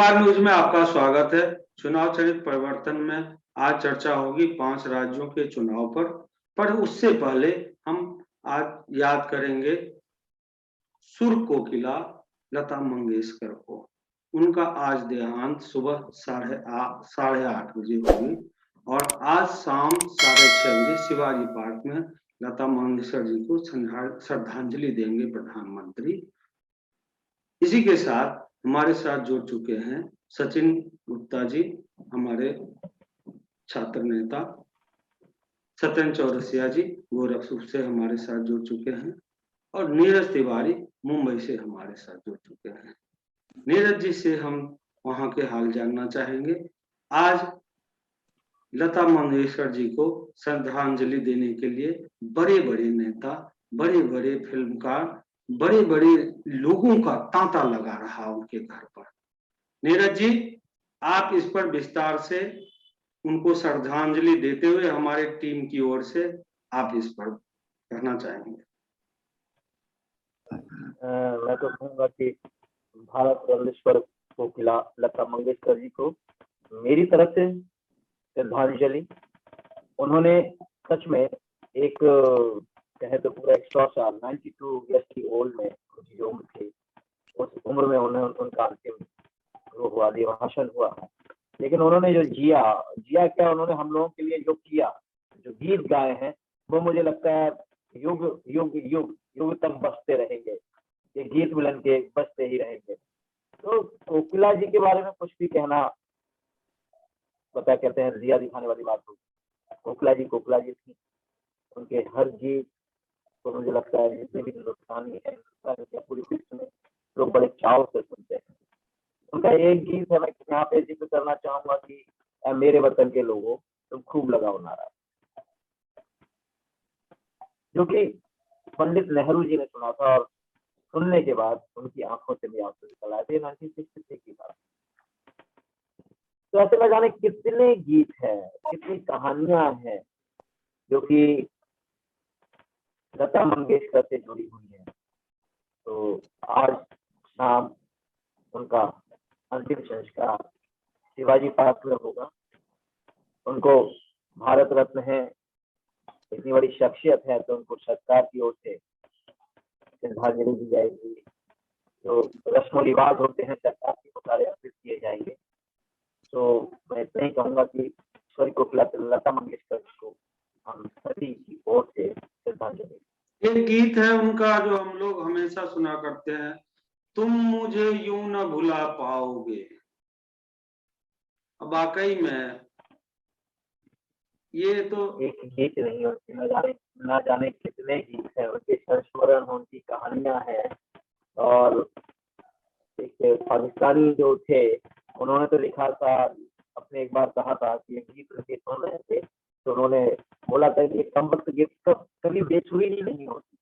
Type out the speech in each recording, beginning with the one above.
नमस्कार, न्यूज में आपका स्वागत है। चुनाव चरित परिवर्तन में आज चर्चा होगी 5 राज्यों के चुनाव पर उससे पहले हम आज याद करेंगे सुर कोकिला लता मंगेशकर को। उनका आज देहांत सुबह 8:30 बजे होगी और आज शाम 6:30 बजे शिवाजी पार्क में लता मंगेशकर जी को श्रद्धांजलि देंगे प्रधानमंत्री। इसी के साथ हमारे साथ जुड़ चुके हैं सचिन गुप्ता जी, हमारे छात्र नेता, सत्येंद्र चौरसिया जी गोरखपुर से हमारे साथ जुड़ चुके हैं और नीरज तिवारी मुंबई से हमारे साथ जुड़ चुके हैं। नीरज जी से हम वहां के हाल जानना चाहेंगे। आज लता मंगेशकर जी को श्रद्धांजलि देने के लिए बड़े-बड़े नेता, बड़े-बड़े फिल्मकार, बड़े-बड़े लोगों का तांता लगा रहा उनके घर पर। नीरज जी, आप इस पर विस्तार से उनको श्रद्धांजलि देते हुए हमारे टीम की ओर से आप इस पर कहना चाहेंगे। मैं तो कहूँगा कि भारत रत्न कोकिला लता मंगेशकर जी को मेरी तरफ से श्रद्धांजलि। उन्होंने सच में एक कहे तो पूरा 100 साल 92 ईयर्स की ओल्ड में उनकी जो उम्र थी, उस उम्र में उनका अंतिम हुआ, देहांत हुआ। लेकिन उन्होंने जो जिया क्या, उन्होंने हम लोगों के लिए जो किया, जो गीत गाए हैं, वो मुझे लगता है युग युग युग युग तक बजते रहेंगे। ये गीत मिलन के बजते ही रहेंगे। तो कोकिला जी के बारे में कुछ भी कहना, पता कहते हैं रिया दिखाने वाली बात होगी। कोकिला जी थी। उनके हर गीत तो मुझे लगता है जितने भी हिंदुस्तानी है, पूरी विश्व में लोग बड़े चाव से सुनते हैं। उनका एक गीत है, मैं यहाँ पे जिक्र करना चाहूंगा कि मेरे वतन के लोगों तुम खूब लगाओ नारा, जो कि पंडित नेहरू जी ने सुना था और सुनने के बाद उनकी आंखों से भी आंसू निकल आए थे। 1966 की बात। तो ऐसे में जाने कितने गीत हैं, कितनी कहानियां हैं जो कि लता मंगेशकर से जुड़ी हुई है। तो आज शाम उनका अंतिम संस्कार शिवाजी पार्क में होगा। उनको भारत रत्न है, इतनी बड़ी शख्सियत है, तो उनको सरकार की ओर से श्रद्धांजलि दी जाएगी। जो रस्म रिवाज होते हैं सरकार की, वो सारे अर्पित किए जाएंगे। तो मैं इतना ही कहूंगा कि स्वर्गीय कोकिला लता मंगेशकर को हम सभी की ओर से श्रद्धांजलि। एक गीत है उनका जो हम लोग हमेशा सुना करते हैं, तुम मुझे यूं न भुला पाओगे। अब वाकई में ये तो एक गीत नहीं होती, न जाने कितने गीत हैं, उनके संस्मरण, उनकी कहानियां हैं। और एक पाकिस्तानी जो थे, उन्होंने तो लिखा था, अपने एक बार कहा था कि ये गीत उनके सुन रहे थे, तो उन्होंने बोला था कि कम वक्त गीत कभी बेसुरी नहीं होती।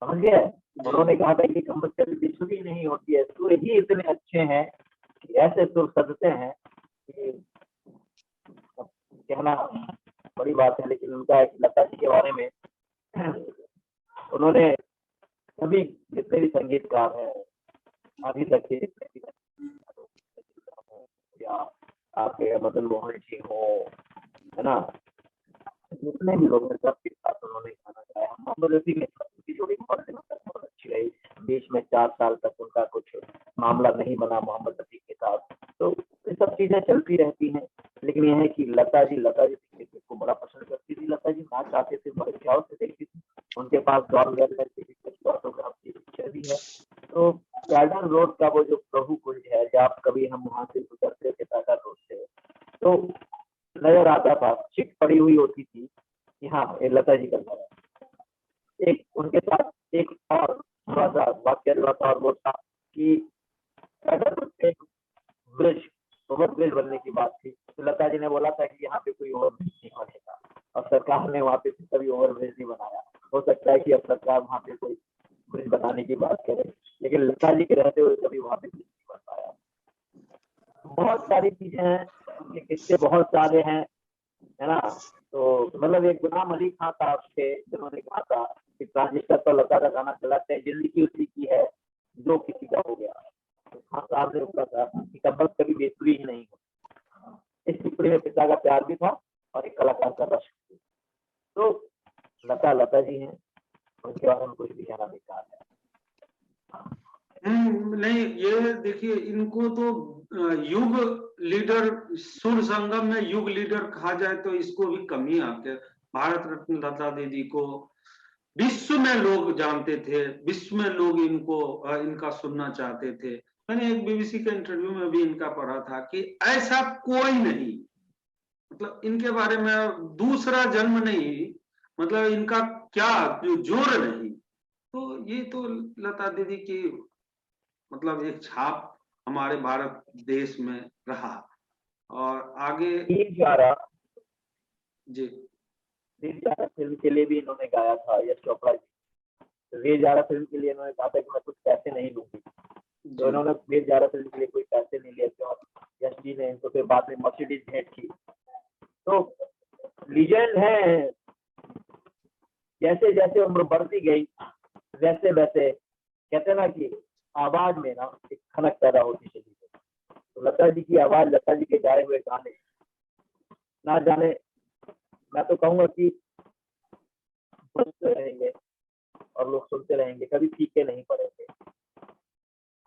समझ गए? उन्होंने कहा था कि कम वक्त कभी बेसुरी नहीं होती है, सुर ही इतने अच्छे हैं कि ऐसे सुर सजते हैं कि कहना बड़ी बात है। लेकिन उनका एक लता जी के बारे में, उन्होंने सभी जितने भी संगीतकार हैं अभी तक के, या आपके मदन मोहन जी हो, है ना, जितने भी लोग हैं सबके साथ उन्होंने गाना गाया। मोहम्मद रफी के साथ उनकी जोड़ी बहुत अच्छी रही। बीच में 4 साल तक उनका कुछ मामला नहीं बना मोहम्मद रफी के साथ। तो ये सब चीजें चलती रहती हैं। लेकिन यह है कि लता जी क्रिकेट को बड़ा पसंद करती थी। लता जी मैच आते थे, बड़े चाव से देखती थी। उनके पास ऑटोग्राफ की पिक्चर भी है। तो गार्डन रोड का वो जो प्रभु कुंज है, जब कभी हम वहां से गुजरते थे टाटा रोड से, तो नजर आता था, चिट पड़ी हुई होती थी कि हाँ ये लता जी का घर है। एक उनके साथ एक और थोड़ा सा वाक्य था, और वो था कि एक ब्रिज, ओवर ब्रिज बनने की बात थी, तो लता जी ने बोला था कि यहाँ पे कोई ओवर ब्रिज नहीं बनेगा, और सरकार ने वहाँ पे कभी ओवर ब्रिज नहीं बनाया। हो सकता है कि अब सरकार वहाँ पे कोई ब्रिज बनाने की बात करे, लेकिन लता जी के रहते हुए कभी वहाँ पे ब्रिज नहीं बन पाया। बहुत सारी चीजें हैं, उनके किस्से बहुत सारे हैं, है ना। तो मतलब एक गुलाम अली खां था उसके, जिन्होंने कहा था कि ट्रांजिस्टर पर लता का गाना चलाते हैं, जिंदगी उसी की है जो किसी का हो गया। हाँ साहब ने रोका था कि कब्बत कभी बेसुरी ही नहीं हो। इस टिप्पणी में पिता का प्यार भी था और एक कलाकार का रश्क भी। तो लता जी हैं, उनके बारे में कुछ भी कहना बेकार है। नहीं, ये देखिए, इनको तो युग लीडर, सुर संगम में युग लीडर कहा जाए तो इसको भी कमी आके, भारत रत्न लता दीदी को विश्व में लोग जानते थे, विश्व में लोग इनको इनका सुनना चाहते थे। मैंने एक बीबीसी के इंटरव्यू में भी इनका पढ़ा था कि ऐसा कोई नहीं, मतलब इनके बारे में दूसरा जन्म नहीं, मतलब इनका क्या जोर नहीं। तो ये तो लता दीदी की मतलब एक छाप हमारे भारत देश में रहा। और आगे जी, दिल जारा फिल्म के लिए भी इन्होंने गाया था, यश चोपड़ा जी। वे जारा फिल्म के लिए इन्होंने कहा था कि मैं कुछ पैसे नहीं लूंगी, तो इन्होंने वे जारा फिल्म के लिए कोई पैसे नहीं लिए थे और यश जी ने इनको फिर बाद में मर्सिडीज भेंट की। तो लीजेंड है, जैसे जैसे उम्र बढ़ती गई वैसे वैसे कहते ना कि आवाज में ना एक खनक पैदा होती चली गई। तो लता जी की आवाज, लता जी के गाए हुए गाने ना जाने, मैं तो कहूंगा कि सुनते रहेंगे और लोग सुनते रहेंगे, कभी फीके नहीं पड़ेंगे।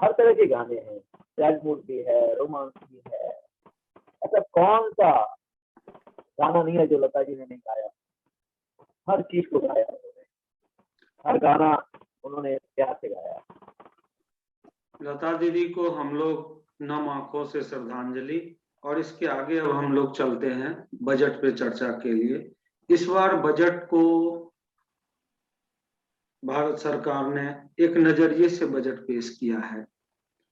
हर तरह के गाने हैं, सैड मूड भी है, रोमांस भी है, ऐसा कौन सा गाना नहीं है जो लता जी ने नहीं गाया। हर चीज को गाया उन्होंने, हर गाना उन्होंने प्यार से गाया। लता दीदी को हम लोग नम आंखों से श्रद्धांजलि। और इसके आगे अब हम लोग चलते हैं बजट पे चर्चा के लिए। इस बार बजट को भारत सरकार ने एक नजरिए से बजट पेश किया है।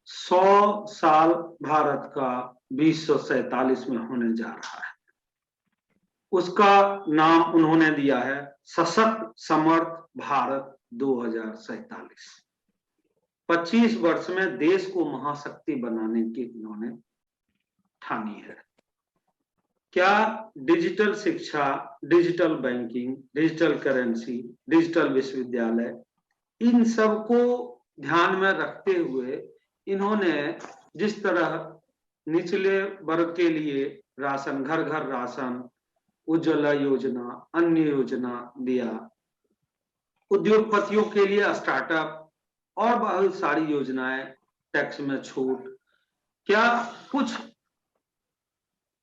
100 साल भारत का 2047 में होने जा रहा है। उसका नाम उन्होंने दिया है सशक्त समर्थ भारत 2047। 25 वर्ष में देश को महाशक्ति बनाने की इन्होंने ठानी है। क्या डिजिटल शिक्षा, digital banking, digital currency, digital विश्वविद्यालय, इन सब को ध्यान में रखते हुए इन्होंने जिस तरह निचले वर्ग के लिए राशन, घर घर राशन, उज्ज्वला योजना, अन्य योजना दिया, उद्योगपतियों के लिए स्टार्टअप और बहुत सारी योजनाएं, टैक्स में छूट, क्या कुछ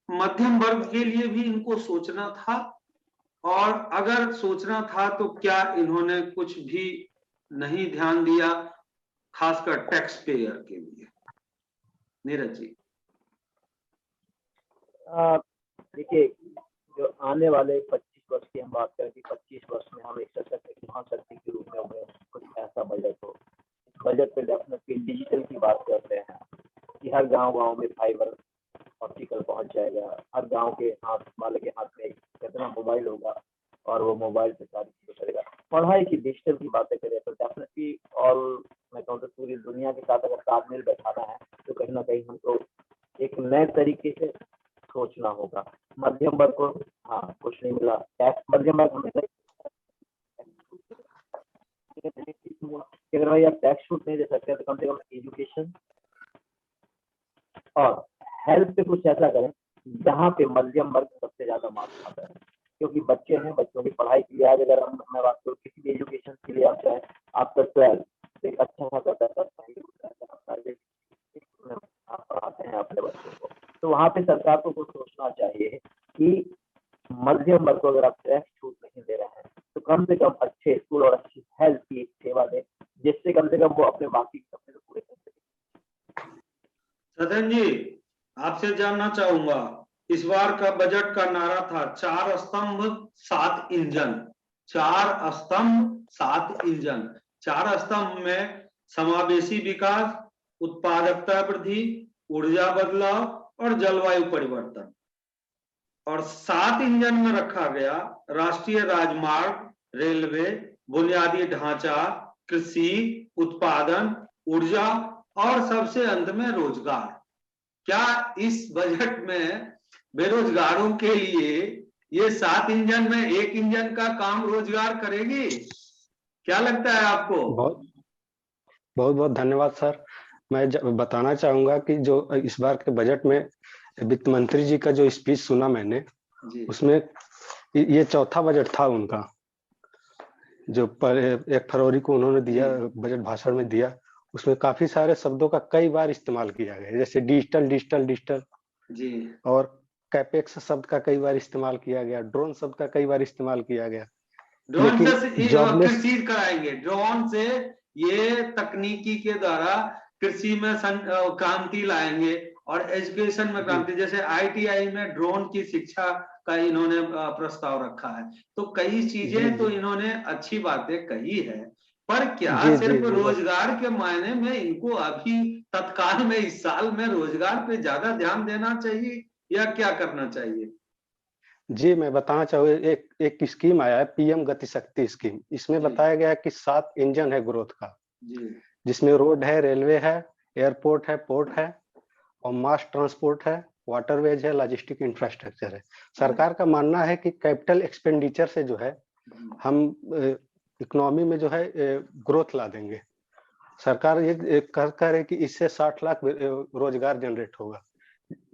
मध्यम वर्ग के लिए भी इनको सोचना था? और अगर सोचना था तो क्या इन्होंने कुछ भी नहीं ध्यान दिया, खासकर टैक्स पेयर के लिए? नीरज जी। देखिए, जो आने वाले 25 वर्ष की हम बात करें कि 25 वर्ष में हम एक सशक्त महाशक्ति के रूप में उभरे, कुछ ऐसा बजट हो। बजट पे डेफिनेटली डिजिटल की बात करते हैं कि हर गांव में फाइबर ऑप्टिकल पहुंच जाएगा, हर गांव के हाथ वाले के हाथ में कितना मोबाइल होगा और वो मोबाइल से सारी चीजें करेगा। पढ़ाई की डिजिटल की बातें करें तो डेफिनेटली, और मैं कहूँ तो पूरी दुनिया के साथ अगर तालमेल बैठाना है तो कहीं ना कहीं हमको एक नए तरीके से सोचना होगा। मध्यम वर्ग को हाँ कुछ नहीं मिला, टैक्स मध्यम वर्ग हमें अगर भाई आप टैक्स छूट नहीं दे सकते तो कम से कम एजुकेशन और हेल्थ पे कुछ ऐसा करें जहाँ पे मध्यम वर्ग सबसे ज्यादा मार खाता है। क्योंकि बच्चे हैं, बच्चों की पढ़ाई के लिए आज अगर मैं बात करूँ किसी भी एजुकेशन के लिए आप चाहे आपका 12 एक अच्छा खासा पैसा आप पढ़ाते हैं अपने बच्चों को, तो वहाँ पे सरकार को कुछ सोचना चाहिए कि मध्यम वर्ग को अगर आप टैक्स छूट नहीं दे रहे हैं तो कम से कम अच्छे स्कूल और अच्छी हेल्थ की सेवा दें, जिससे कम से कम वो अपने बाकी सपने तो पूरे कर सकें। सदन जी, आपसे जानना चाहूंगा, इस बार का बजट का नारा था 4 स्तंभ 7 इंजन। 4 स्तंभ 7 इंजन। 4 स्तंभ में समावेशी विकास, उत्पादकता वृद्धि, ऊर्जा बदलाव और जलवायु परिवर्तन। और 7 इंजन में रखा गया राष्ट्रीय राजमार्ग, रेलवे, बुनियादी ढांचा, कृषि, उत्पादन, ऊर्जा और सबसे अंत में रोजगार। क्या इस बजट में बेरोजगारों के लिए ये 7 इंजन में एक इंजन का काम रोजगार करेगी? क्या लगता है आपको? बहुत बहुत धन्यवाद सर। मैं बताना चाहूंगा कि जो इस बार के बजट में वित्त मंत्री जी का जो स्पीच सुना मैंने, उसमें ये चौथा बजट था उनका, जो 1 फरवरी को उन्होंने दिया, बजट भाषण में दिया। उसमें काफी सारे शब्दों का कई बार इस्तेमाल किया गया, जैसे डिजिटल डिजिटल डिजिटल जी, और कैपेक्स शब्द का कई बार इस्तेमाल किया गया, ड्रोन शब्द का कई बार इस्तेमाल किया गया। ड्रोन से जॉबलेस कृषि कराएंगे, ड्रोन से ये तकनीकी के द्वारा कृषि में क्रांति लाएंगे और एजुकेशन में क्रांति, जैसे ITI में ड्रोन की शिक्षा का इन्होंने प्रस्ताव रखा है। तो कई चीजें तो इन्होंने अच्छी बातें कही है, पर क्या सिर्फ रोजगार के मायने में इनको अभी तत्काल में इस साल में रोजगार पे ज्यादा ध्यान देना चाहिए या क्या करना चाहिए? जी, मैं बताना चाहूँगा, एक स्कीम आया है, PM गति शक्ति स्कीम। इसमें बताया गया है कि 7 इंजन है ग्रोथ का, जिसमें रोड है, रेलवे है, एयरपोर्ट है, पोर्ट है और मास ट्रांसपोर्ट है, वाटरवेज है, लॉजिस्टिक इंफ्रास्ट्रक्चर है। सरकार का मानना है कि कैपिटल एक्सपेंडिचर से जो है हम इकोनॉमी में जो है ग्रोथ ला देंगे। सरकार ये कर है कि इससे 60 लाख रोजगार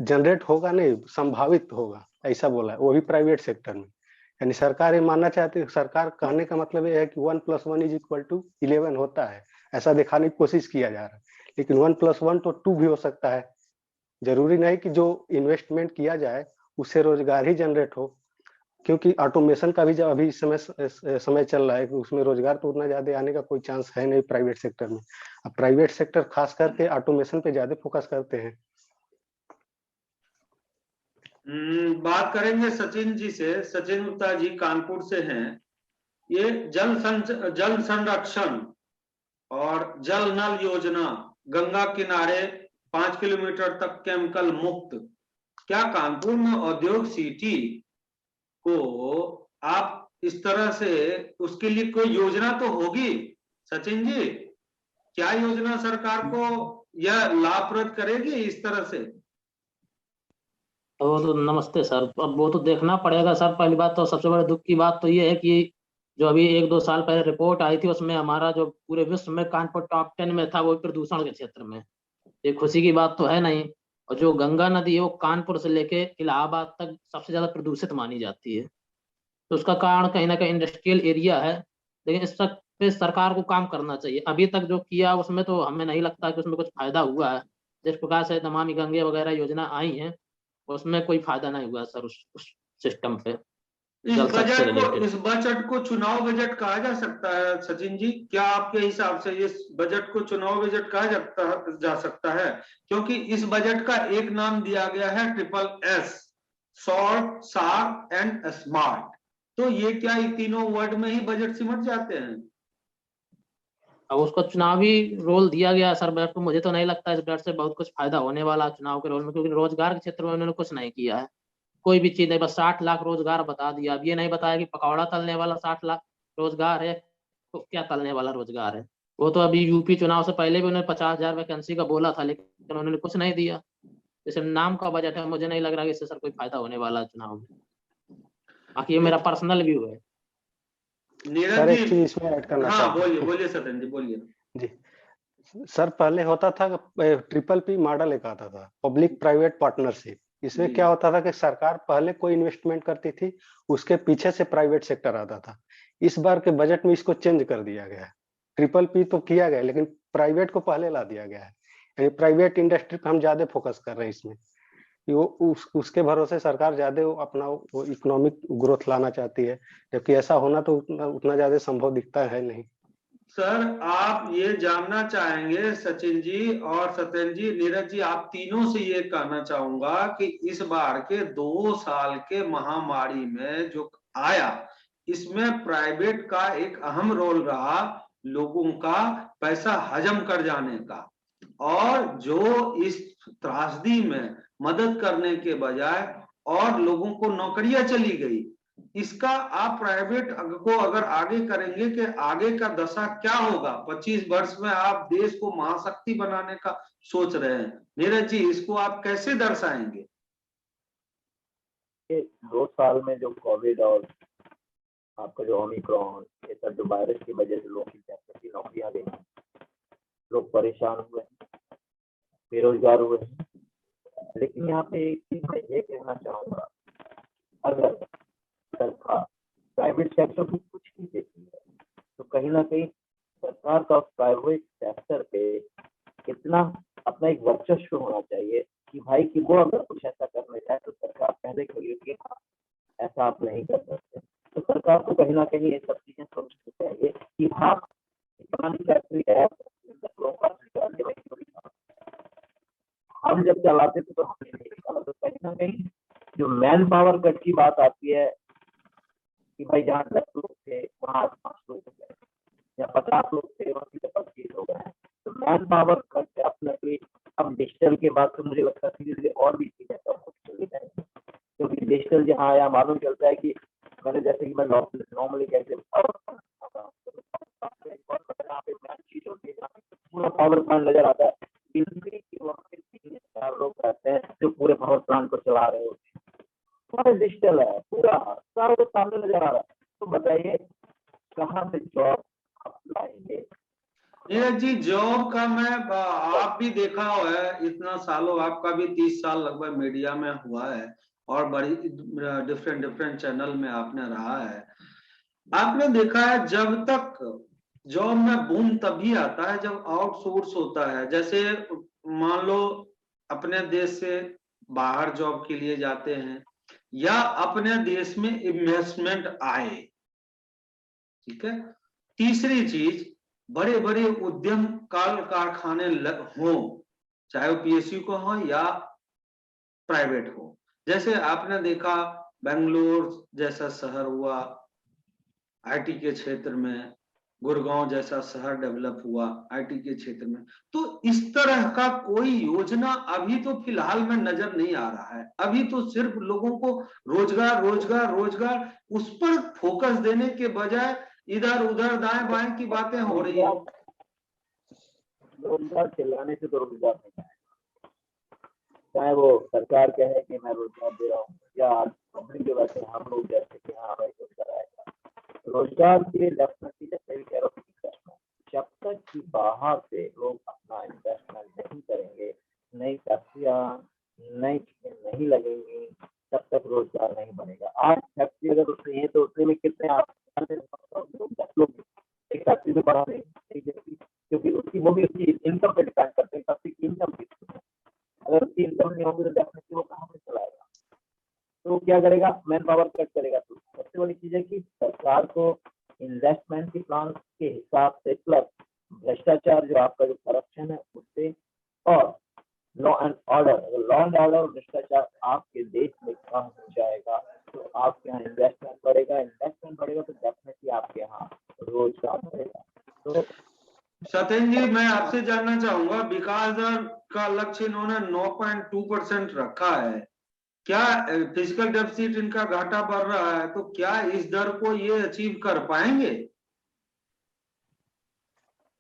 जनरेट होगा नहीं, संभावित होगा, ऐसा बोला है, वो भी प्राइवेट सेक्टर में। यानी सरकार ये मानना चाहती है, सरकार कहने का मतलब ये है कि 1 + 1 = 11 होता है, ऐसा दिखाने की कोशिश किया जा रहा है। लेकिन 1 + 1 तो 2 भी हो सकता है। जरूरी नहीं कि जो इन्वेस्टमेंट किया जाए उससे रोजगार ही जनरेट हो, क्योंकि ऑटोमेशन का भी जब अभी समय चल रहा है कि उसमें रोजगार तो उतना ज्यादा आने का कोई चांस है नहीं प्राइवेट सेक्टर में। अब प्राइवेट सेक्टर खास करके ऑटोमेशन पे ज्यादा फोकस करते हैं। बात करेंगे सचिन जी से। सचिन गुप्ता जी कानपुर से हैं। ये जल संरक्षण और जल नल योजना, गंगा किनारे 5 किलोमीटर तक केमिकल मुक्त, क्या कानपुर में औद्योगिक सिटी को आप इस तरह से, उसके लिए कोई योजना तो होगी सचिन जी? क्या योजना सरकार को यह लाभप्रद करेगी इस तरह से? तो नमस्ते सर। अब वो तो देखना पड़ेगा सर। पहली बात तो सबसे बड़े दुख की बात तो ये है कि जो अभी 1-2 साल पहले रिपोर्ट आई थी, उसमें हमारा जो पूरे विश्व में कानपुर टॉप 10 में था, वो प्रदूषण के क्षेत्र में। ये खुशी की बात तो है नहीं। और जो गंगा नदी है वो कानपुर से लेके इलाहाबाद तक सबसे ज्यादा प्रदूषित मानी जाती है। तो उसका कारण कहीं ना कहीं इंडस्ट्रियल एरिया है। लेकिन इस पे सरकार को काम करना चाहिए। अभी तक जो किया उसमें तो हमें नहीं लगता कि उसमें कुछ फायदा हुआ है। जिस प्रकार से नमामि गंगे वगैरह योजना आई है, उसमें कोई फायदा नहीं हुआ सर उस सिस्टम पे। इस बजट को चुनाव बजट कहा जा सकता है सचिन जी? क्या आपके हिसाब से इस बजट को चुनाव बजट कहा जा सकता है? क्योंकि इस बजट का एक नाम दिया गया है SSS, short, sharp and smart. तो ये क्या ये तीनों वर्ड में ही बजट सिमट जाते हैं? अब उसको चुनावी रोल दिया गया सर बजट को। मुझे तो नहीं लगता इस बजट से बहुत कुछ फायदा होने वाला चुनाव के रोल में, क्योंकि रोजगार के क्षेत्र में उन्होंने कुछ नहीं किया है। कोई भी चीज नहीं, बस 60 लाख रोजगार बता दिया। अब ये नहीं बताया कि पकौड़ा तलने वाला 60 लाख रोजगार है तो क्या तलने वाला रोजगार है। वो तो अभी यूपी चुनाव से पहले भी उन्होंने 50,000 वैकेंसी का बोला था, लेकिन उन्होंने कुछ नहीं दिया। जैसे नाम का बजट है, मुझे नहीं लग रहा कि इससे सर कोई फायदा होने वाला है चुनाव में। बाकी ये मेरा पर्सनल व्यू है। सर एक चीज इसमें ऐड करना चाहता हूं। बोलिए सत्यन जी, बोलिए जी सर, पहले होता था PPP मॉडल एक आता था, पब्लिक प्राइवेट पार्टनरशिप। इसमें क्या होता था कि सरकार पहले कोई इन्वेस्टमेंट करती थी, उसके पीछे से प्राइवेट सेक्टर आता था। इस बार के बजट में इसको चेंज कर दिया गया है। PPP तो किया गया लेकिन प्राइवेट को पहले ला दिया गया है। यानी प्राइवेट इंडस्ट्री पे हम ज्यादा फोकस कर रहे हैं इसमें। उसके भरोसे सरकार ज्यादा अपना वो इकोनॉमिक ग्रोथ लाना चाहती है, जबकि ऐसा होना तो उतना ज्यादा संभव दिखता है नहीं। सर, आप ये जानना चाहेंगे सचिन जी और सत्यन जी, नीरज जी, आप तीनों से ये कहना चाहूंगा कि इस बार के 2 साल के महामारी में जो आया, इसमें प्राइवेट का एक अहम रोल रहा लोगों का पैसा हजम कर जाने का। और जो इस त्रासदी में मदद करने के बजाय और लोगों को नौकरियां चली गई, इसका आप प्राइवेट को अगर आगे करेंगे कि आगे का दशा क्या होगा? 25 वर्ष में आप देश को महाशक्ति बनाने का सोच रहे हैं, नीरज जी, इसको आप कैसे दर्शाएंगे? 2 साल में जो कोविड और आपका जो ओमिक्रॉन, ये सब जो वायरस की वजह से लोगों की नौकरियां गई, लोग परेशान हुए। बेरोजगार हुए हैं। लेकिन यहाँ पे एक चीज मैं ये कहना चाहूंगा, अगर सरकार प्राइवेट सेक्टर को कुछ नहीं देती है तो कहीं ना कहीं सरकार का प्राइवेट सेक्टर पे कितना अपना एक वर्चस्व होना चाहिए कि भाई कि वो अगर कुछ ऐसा करने जाए तो सरकार पहले खड़ी होगी, ऐसा आप नहीं कर सकते। तो सरकार को कहीं ना कहीं ये सब चीजें सोचनी चाहिए कि हाँ फैक्ट्री है, हम जब चलाते थे तो हमने नहीं निकाला। तो कहीं ना कहीं जो मैन पावर कट की बात आती है कि भाई जहाँ 10 लोग थे वहाँ 5 लोग हो गए, या 50 लोग थे वहाँ 25 हो गए। तो मैन पावर कट अपने अब डिजिटल के बाद तो मुझे लगता है धीरे धीरे और भी चीजें चली जाएंगी, क्योंकि डिजिटल जहाँ आया मालूम चलता है कि मैंने जैसे कि मैं नॉर्मली कैसे पूरा पावर प्लांट नजर आता है, 4 लोग रहते हैं जो पूरे पावर प्लांट को चला रहे होते हैं, पूरा डिजिटल है, पूरा सारा सामने नजर आ रहा है। तो बताइए कहाँ से जॉब लाएंगे? नीरज जी, जॉब का मैं आप भी देखा हुआ है, इतना सालों, आपका भी 30 साल लगभग मीडिया में हुआ है और बड़ी डिफरेंट चैनल में आपने रहा है। आपने देखा है जब तक जॉब में बूम तभी आता है जब आउटसोर्स होता है। जैसे मान लो अपने देश से बाहर जॉब के लिए जाते हैं या अपने देश में इन्वेस्टमेंट आए, ठीक है। तीसरी चीज, बड़े बड़े उद्यम कारखाने हो, चाहे वो पीएसयू को हो या प्राइवेट हो। जैसे आपने देखा बेंगलोर जैसा शहर हुआ आईटी के क्षेत्र में, गुड़गांव जैसा शहर डेवलप हुआ आईटी के क्षेत्र में। तो इस तरह का कोई योजना अभी तो फिलहाल में नजर नहीं आ रहा है। अभी तो सिर्फ लोगों को रोजगार रोजगार रोजगार, उस पर फोकस देने के बजाय इधर उधर दाएं बाएं की बातें हो रही है। रोजगार चिल्लाने से तो रोजगार नहीं आएगा, चाहे वो सरकार कहे कि मैं रोजगार दे रहा हूँ या कंपनी के वैसे हम लोग जैसे कि हाँ भाई रोजगार आएगा। रोजगार के डेफिनेटली जैसे कह रहा हूँ, जब तक कि बाहर से लोग अपना इन्वेस्टमेंट नहीं करेंगे, नई फैक्ट्रियां नई चीजें नहीं लगेंगी, तब तक रोजगार नहीं बनेगा। आज फैक्ट्री अगर उसमें है तो उसमें कितने 10 लोग एक फैक्ट्री में बढ़ा देंगे, क्योंकि उसकी वो भी उसकी इनकम पे डिपेंड करते हैं, फैक्ट्री की इनकम की। अगर उसकी इनकम नहीं होगी तो डेफिनेटली वो कहाँ से चलाएगा, तो क्या करेगा, मैन पावर कट करेगा। तो सबसे बड़ी चीज है कि सरकार को इन्वेस्टमेंट के प्लान के हिसाब से प्लस भ्रष्टाचार जो आपका जो करप्शन है उससे, और लॉ एंड ऑर्डर और भ्रष्टाचार आपके देश में कम हो जाएगा तो आपके यहाँ इन्वेस्टमेंट बढ़ेगा तो डेफिनेटली आपके यहाँ रोजगार बढ़ेगा। तो सत्येंद्र जी, मैं आपसे जानना चाहूंगा, विकास दर का लक्ष्य इन्होंने 9.2% रखा है। क्या फिजिकल डेफिसिट इनका घाटा बढ़ रहा है, तो क्या इस दर को ये अचीव कर पाएंगे?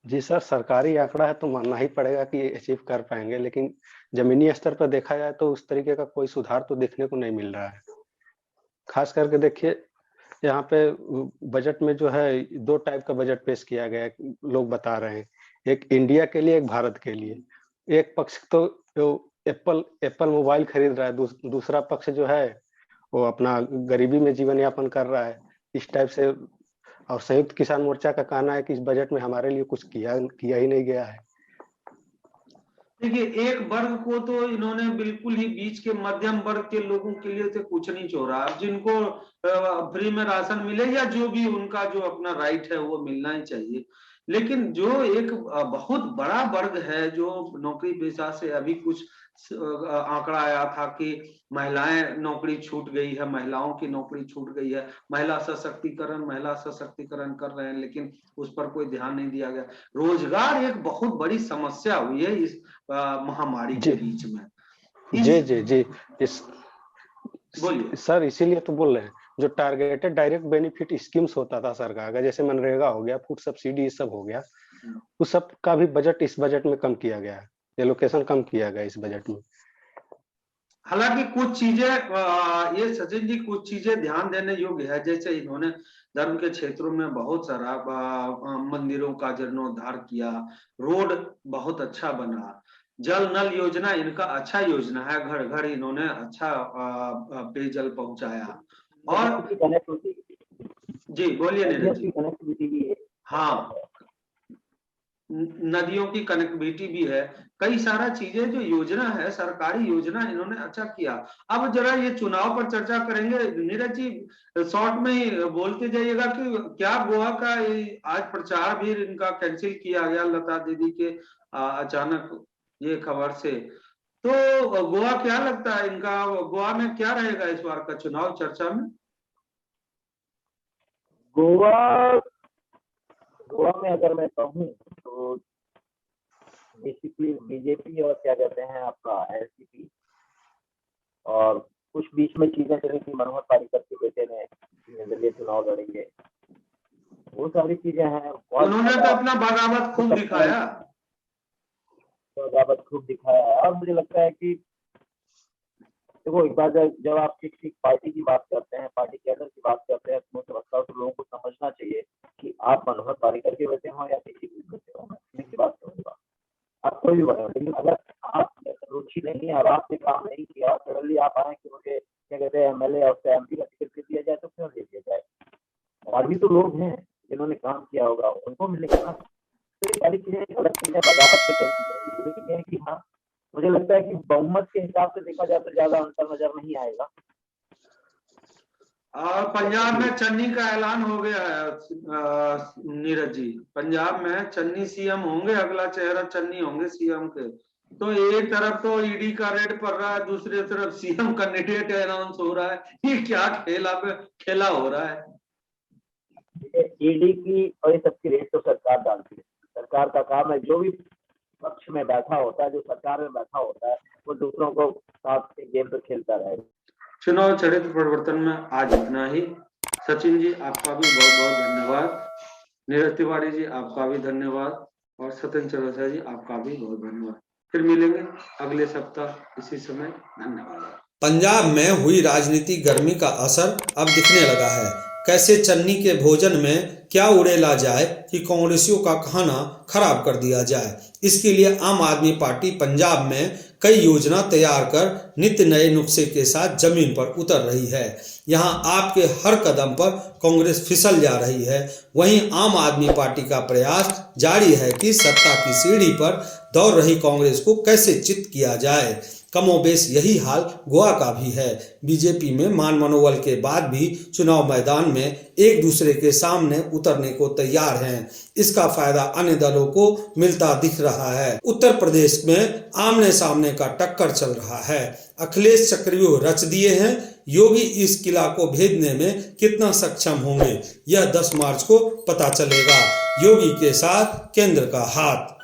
जी सर, सरकारी आंकड़ा है तो मानना ही पड़ेगा कि अचीव कर पाएंगे, लेकिन जमीनी स्तर पर देखा जाए तो उस तरीके का कोई सुधार तो देखने को नहीं मिल रहा है। खास करके देखिए यहाँ पे बजट में जो है 2 टाइप का बजट पेश किया गया है, लोग बता रहे हैं, एक इंडिया के लिए एक भारत के लिए। एक पक्ष तो एप्पल मोबाइल खरीद रहा है, दूसरा पक्ष जो है वो अपना गरीबी में जीवन यापन कर रहा है, इस टाइप से। और संयुक्त किसान मोर्चा का कहना है कि इस बजट में हमारे लिए कुछ किया ही नहीं गया है। देखिए, एक वर्ग को तो इन्होंने बिल्कुल ही बीच के मध्यम वर्ग के लोगों के लिए तो कुछ नहीं छोड़ा। अब जिनको फ्री में राशन मिले या जो भी उनका जो अपना राइट है वो मिलना ही चाहिए, लेकिन जो एक बहुत बड़ा वर्ग है जो नौकरी पेशा से, अभी कुछ आंकड़ा आया था कि महिलाएं नौकरी छूट गई है, महिलाओं की नौकरी छूट गई है। महिला सशक्तिकरण कर रहे हैं, लेकिन उस पर कोई ध्यान नहीं दिया गया। रोजगार एक बहुत बड़ी समस्या हुई है इस महामारी के बीच में। जी बोलिए सर, इसीलिए तो बोल रहे हैं, जो टारगेटेड डायरेक्ट बेनिफिट स्कीम्स होता था सरकार का, जैसे मनरेगा हो गया, फूड सब्सिडी, ये सब हो गया, उस सब का भी बजट इस बजट में कम किया गया है, एलोकेशन कम किया गया इस बजट में। हालांकि कुछ चीजें ये सचिन जी, कुछ चीजें ध्यान देने योग्य है। जैसे इन्होंने धर्म के क्षेत्रों में बहुत सारा मंदिरों का जीर्णोद्धार किया, रोड बहुत अच्छा बना, जल नल योजना इनका अच्छा योजना है, घर घर इन्होंने अच्छा पेयजल पहुंचाया। और जी बोलिए नीरज जी। कनेक्टिविटी भी है। हाँ, नदियों की कनेक्टिविटी भी है, कई सारा चीजें जो योजना है, सरकारी योजना इन्होंने अच्छा किया। अब जरा ये चुनाव पर चर्चा करेंगे। नीरज जी शॉर्ट में ही बोलते जाइएगा कि क्या गोवा का आज प्रचार भी इनका कैंसिल किया गया लता दीदी के अचानक ये खबर से, तो गोवा क्या लगता है इनका, गोवा में क्या रहेगा इस बार का चुनाव चर्चा में? गोवा में अगर मैं कहूँ तो बेसिकली बीजेपी और क्या कहते हैं आपका एनसीपी, और कुछ बीच में चीजें चली थी, मनोहर पारिकर के बेटे ने निर्दलीय चुनाव लड़ेंगे, वो सारी चीजें हैं। उन्होंने तो अपना बगावत खूब दिखाया। और मुझे लगता है कि देखो, एक बार जब आप किसी पार्टी की बात करते हैं, पार्टी कैडर की बात करते हैं, तो मुझे लगता है तो लोगों को समझना चाहिए कि आप मनोहर पारिकर के बेटे हो या किसी भी बेटे हो, मैं की बात करूंगा, आप कोई भी बने, लेकिन अगर आप रुचि नहीं है और आपने काम नहीं किया, सडनली आप आए कि मुझे क्या कहते हैं एमएलए और एमपी का टिकट दे दिया जाए, तो क्यों दे दिया जाए? और भी तो लोग हैं जिन्होंने काम किया होगा, उनको मिलेगा ना। तो ये सारी चीजें गलत चीजें बगावत पे चलती है, लेकिन ये है कि हाँ, मुझे लगता है कि बहुमत के हिसाब से देखा जाए तो ज्यादा अंतर नजर नहीं आएगा। और पंजाब में चन्नी का ऐलान हो गया है नीरज जी, पंजाब में चन्नी सीएम होंगे, अगला चेहरा चन्नी होंगे सीएम के। तो एक तरफ तो ईडी का रेड पड़ रहा है, दूसरी तरफ सीएम कैंडिडेट अनाउंस हो रहा है, ये क्या खेला हो रहा है? ईडी की और ये सबकी रेट तो सरकार डालती है, सरकार का काम है, जो भी पक्ष में बैठा होता है, जो सरकार में बैठा होता है, वो दूसरों को साथ गेम तो खेलता रहेगा। चुनाव चरित्र परिवर्तन में आज इतना ही। सचिन जी आपका भी बहुत बहुत धन्यवाद, नीरज तिवारी जी आपका भी धन्यवाद, और सत्येंद्र चौरसिया जी आपका भी बहुत धन्यवाद। फिर मिलेंगे अगले सप्ताह इसी समय। धन्यवाद। पंजाब में हुई राजनीतिक गर्मी का असर अब दिखने लगा है। कैसे चन्नी के भोजन में क्या उड़ेला जाए कि कांग्रेसियों का खाना खराब कर दिया जाए, इसके लिए आम आदमी पार्टी पंजाब में कई योजना तैयार कर नित्य नए नुस्खे के साथ जमीन पर उतर रही है। यहां आपके हर कदम पर कांग्रेस फिसल जा रही है। वहीं आम आदमी पार्टी का प्रयास जारी है कि सत्ता की सीढ़ी पर दौड़ रही कांग्रेस को कैसे चित किया जाए। कमोबेश यही हाल गोवा का भी है। बीजेपी में मान मनोबल के बाद भी चुनाव मैदान में एक दूसरे के सामने उतरने को तैयार हैं। इसका फायदा अन्य दलों को मिलता दिख रहा है। उत्तर प्रदेश में आमने सामने का टक्कर चल रहा है। अखिलेश चक्रव्यूह रच दिए हैं। योगी इस किला को भेदने में कितना सक्षम होंगे, यह 10 मार्च को पता चलेगा। योगी के साथ केंद्र का हाथ।